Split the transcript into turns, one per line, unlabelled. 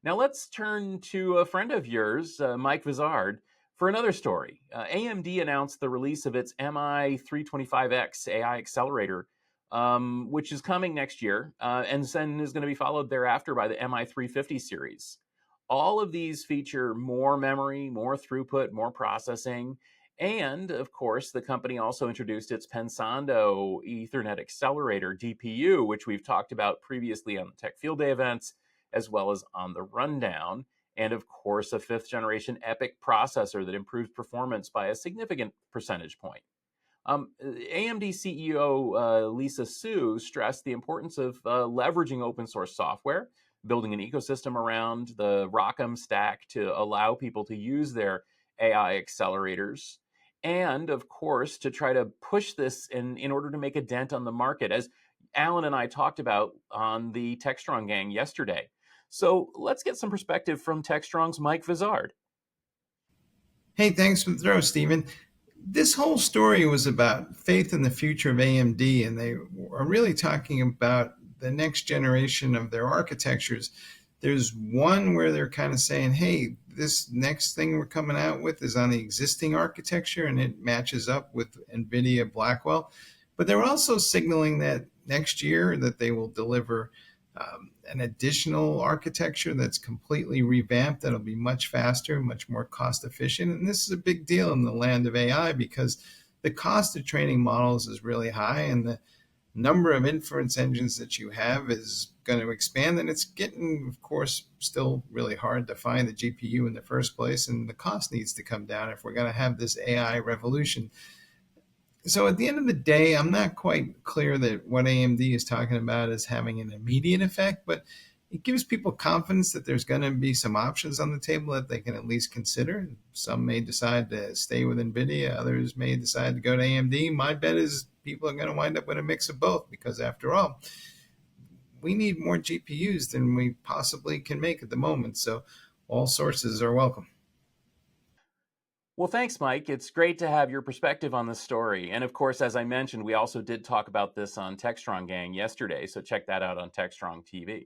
Now let's turn to a friend of yours, Mike Vizard, for another story. AMD announced the release of its MI325X AI accelerator, which is coming next year, and then is going to be followed thereafter by the MI350 series. All of these feature more memory, more throughput, more processing. And of course, the company also introduced its Pensando Ethernet Accelerator DPU, which we've talked about previously on the Tech Field Day events, as well as on the rundown. And of course, a fifth generation EPYC processor that improves performance by a significant percentage point. AMD CEO Lisa Su stressed the importance of leveraging open source software, building an ecosystem around the ROCm stack to allow people to use their AI accelerators, and of course, to try to push this in order to make a dent on the market, as Alan and I talked about on the Techstrong gang yesterday. So let's get some perspective from Techstrong's Mike Vizard.
Hey, thanks for the throw, Stephen. This whole story was about faith in the future of AMD, and they are really talking about the next generation of their architectures. There's one where they're kind of saying, hey, this next thing we're coming out with is on the existing architecture and it matches up with NVIDIA Blackwell. But they're also signaling that next year that they will deliver an additional architecture that's completely revamped, that'll be much faster, much more cost efficient. And this is a big deal in the land of AI because the cost of training models is really high and the number of inference engines that you have is going to expand, and it's getting, of course, still really hard to find the GPU in the first place, and the cost needs to come down if we're going to have this AI revolution. So at the end of the day, I'm not quite clear that what AMD is talking about is having an immediate effect, but it gives people confidence that there's going to be some options on the table that they can at least consider. Some may decide to stay with NVIDIA, others may decide to go to AMD. My bet is people are going to wind up with a mix of both because, after all, we need more GPUs than we possibly can make at the moment. So all sources are welcome.
Well, thanks, Mike. It's great to have your perspective on this story. And of course, as I mentioned, we also did talk about this on Techstrong Gang yesterday, so check that out on Techstrong TV.